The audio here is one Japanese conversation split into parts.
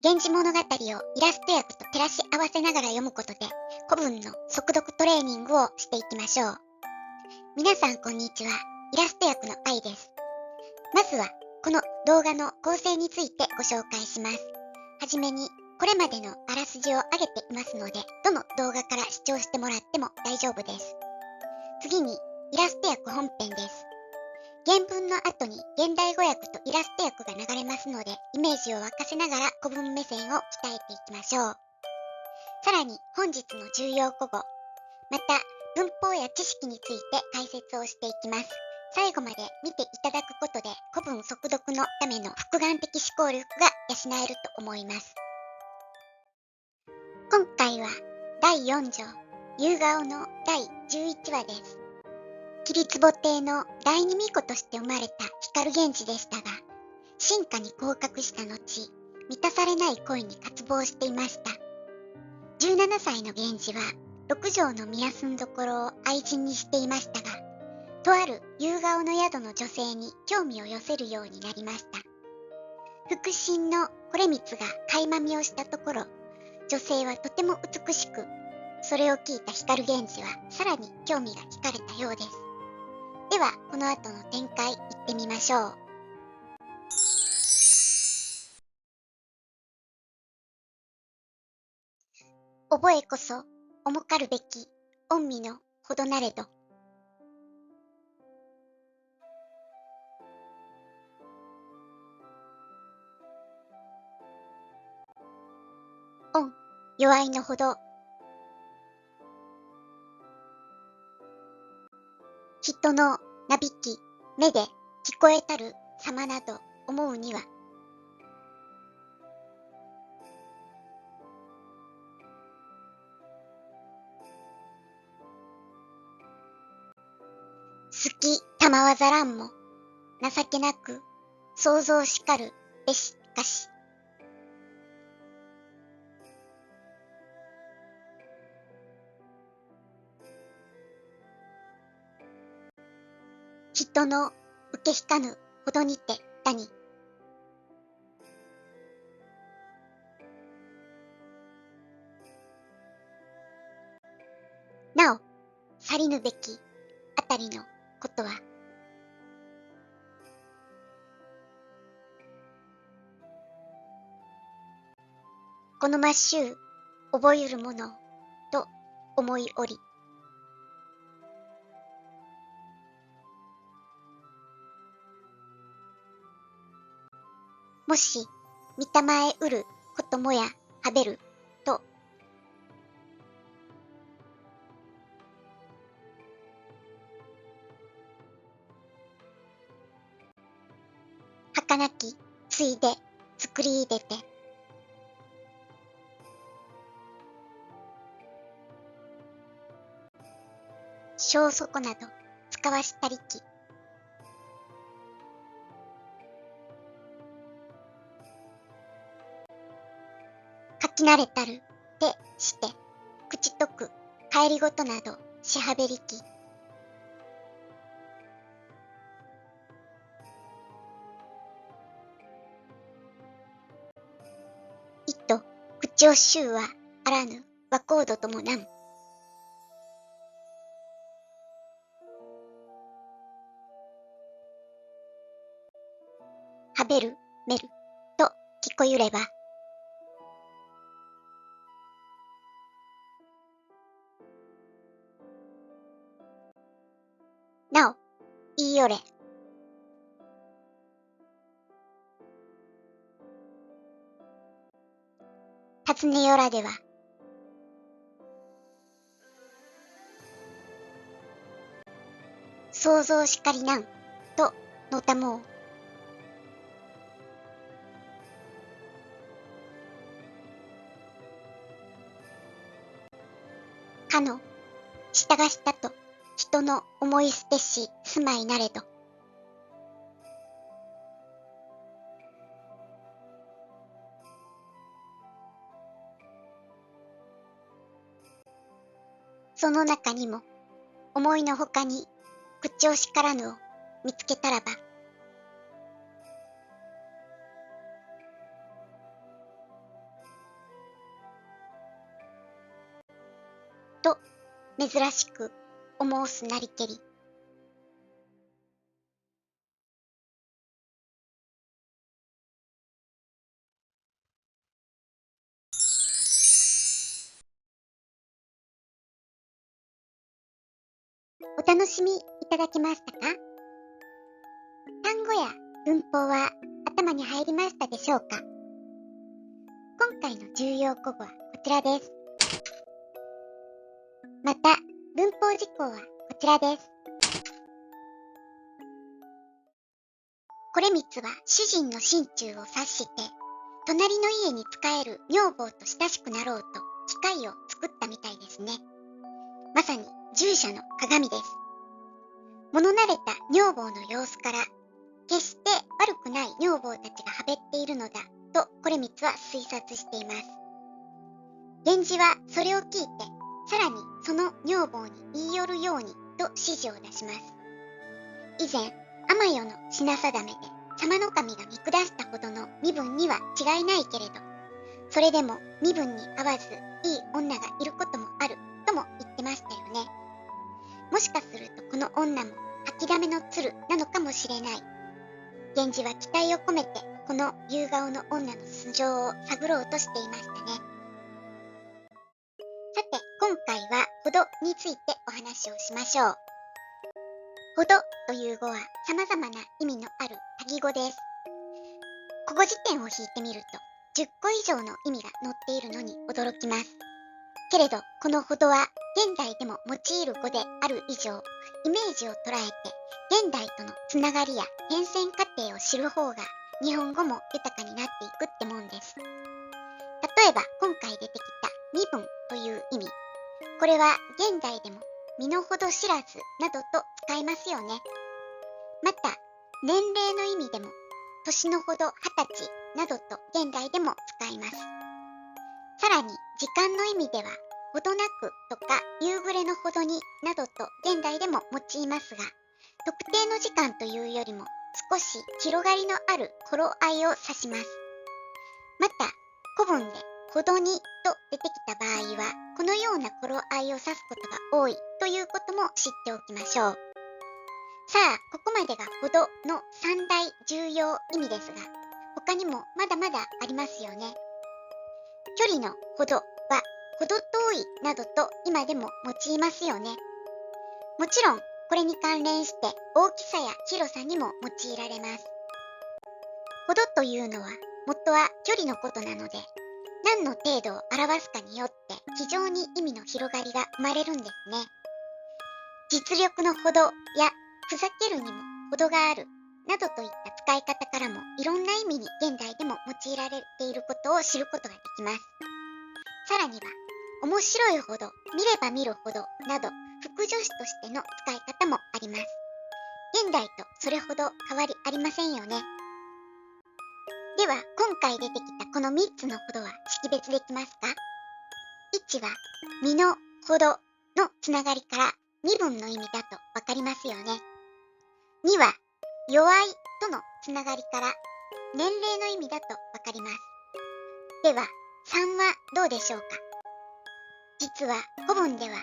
源氏物語をイラスト訳と照らし合わせながら読むことで古文の速読トレーニングをしていきましょう。皆さんこんにちは。イラスト訳の愛です。まずはこの動画の構成についてご紹介します。はじめにこれまでのあらすじを上げていますので、どの動画から視聴してもらっても大丈夫です。次にイラスト訳本編です。原文の後に現代語訳とイラスト訳が流れますので、イメージを沸かせながら古文目線を鍛えていきましょう。さらに本日の重要古語、また文法や知識について解説をしていきます。最後まで見ていただくことで古文速読のための複眼的思考力が養えると思います。今回は第4条、夕顔の第11話です。桐壺亭の第二巫女として生まれた光源氏でしたが、進化に降格した後、満たされない恋に渇望していました。17歳の源氏は、六条の宮住所を愛人にしていましたが、とある夕顔の宿の女性に興味を寄せるようになりました。腹心の惟光が垣間見をしたところ、女性はとても美しく、それを聞いた光源氏はさらに興味が惹かれたようです。では、この後の展開いってみましょう。覚えこそ、重かるべき、御身のほどなれど。御、弱いのほど。人のなびき、目で聞こえたる様など思うには、好きたまわざらんも、情けなく、想像しかるべしかし。人の受け引かぬほどにてだに。なお、去りぬべきあたりのことは、このまっしゅう覚えるものと思いおり。もし、見たまえうることもやはべると、儚きついで作り入れて、小底など使わしたりき。書き慣れたるてして、口とく帰りごとなどしはべりき。いと口をしゅうはあらぬ和コードともなん。はべる、める、と聞こゆれば、なお、言いよれ。尋ねよらでは、想像しかりなん、とのたもう。かの、したがしたと、人の思い捨てし住まいなれど。その中にも、思いのほかに、口をしからぬを見つけたらば、と珍しく思うすなりけり。お楽しみいただけましたか？単語や文法は頭に入りましたでしょうか？今回の重要語語はこちらです。また、文法事項はこちらです。これ3つは主人の心中を察して、隣の家に仕える女房と親しくなろうと機会を作ったみたいですね。まさに従者の鏡です。物慣れた女房の様子から、決して悪くない女房たちがはべっているのだとこれ3つは推察しています。源氏はそれを聞いて、さらにその女房に言い寄るようにと指示を出します。以前、天代の品定めで様の神が見下したほどの身分には違いないけれど、それでも身分に合わずいい女がいることもあるとも言ってましたよね。もしかするとこの女も吐きだめの鶴なのかもしれない。源氏は期待を込めてこの夕顔の女の素性を探ろうとしていましたね。さて、今回はほどについてお話をしましょう。ほどという語は様々な意味のある多義語です。古語辞典を引いてみると10個以上の意味が載っているのに驚きます。けれどこのほどは現代でも用いる語である以上、イメージを捉えて現代とのつながりや変遷過程を知る方が日本語も豊かになっていくってもんです。例えば今回出てきた身分という意味。これは現代でも身の程知らずなどと使いますよね。また、年齢の意味でも年のほど20歳などと現代でも使います。さらに時間の意味ではほどなくとか夕暮れのほどになどと現代でも用いますが、特定の時間というよりも少し広がりのある頃合いを指します。また、古文でほどにと出てきた場合は、このような頃合いを指すことが多いということも知っておきましょう。さあ、ここまでがほどの三大重要意味ですが、他にもまだまだありますよね。距離のほどはほど遠いなどと今でも用いますよね。もちろん、これに関連して大きさや広さにも用いられます。ほどというのは元は距離のことなので、何の程度を表すかによって非常に意味の広がりが生まれるんですね。実力のほどやふざけるにもほどがあるなどといった使い方からもいろんな意味に現代でも用いられていることを知ることができます。さらには、面白いほど、見れば見るほどなど副助詞としての使い方もあります。現代とそれほど変わりありませんよね。では、今回出てきたこの3つのほどは識別できますか？ 1 は身のほどのつながりから身分の意味だとわかりますよね。2は弱いとのつながりから年齢の意味だとわかります。では、3はどうでしょうか？実は古文では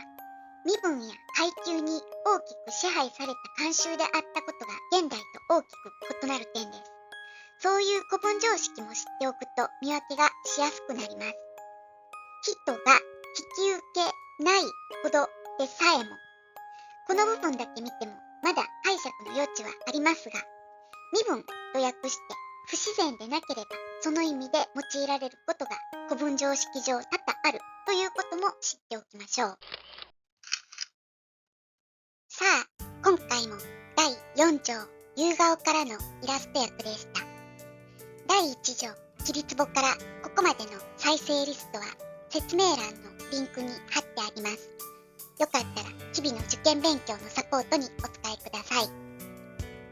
身分や階級に大きく支配された慣習であったことが現代と大きく異なる点です。そういう古文常識も知っておくと見分けがしやすくなります。人が引き受けないほどでさえも、この部分だけ見てもまだ解釈の余地はありますが、身分と訳して不自然でなければその意味で用いられることが古文常識上多々あるということも知っておきましょう。さあ、今回も第4章夕顔からのイラスト訳でした。第1条キリツボからここまでの再生リストは説明欄のリンクに貼ってあります。よかったら日々の受験勉強のサポートにお使いください。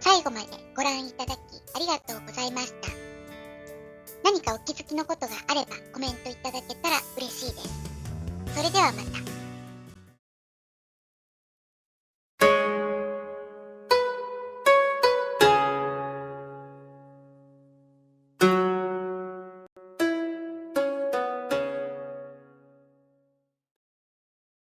最後までご覧いただきありがとうございました。何かお気づきのことがあればコメントいただけたら嬉しいです。それではまた。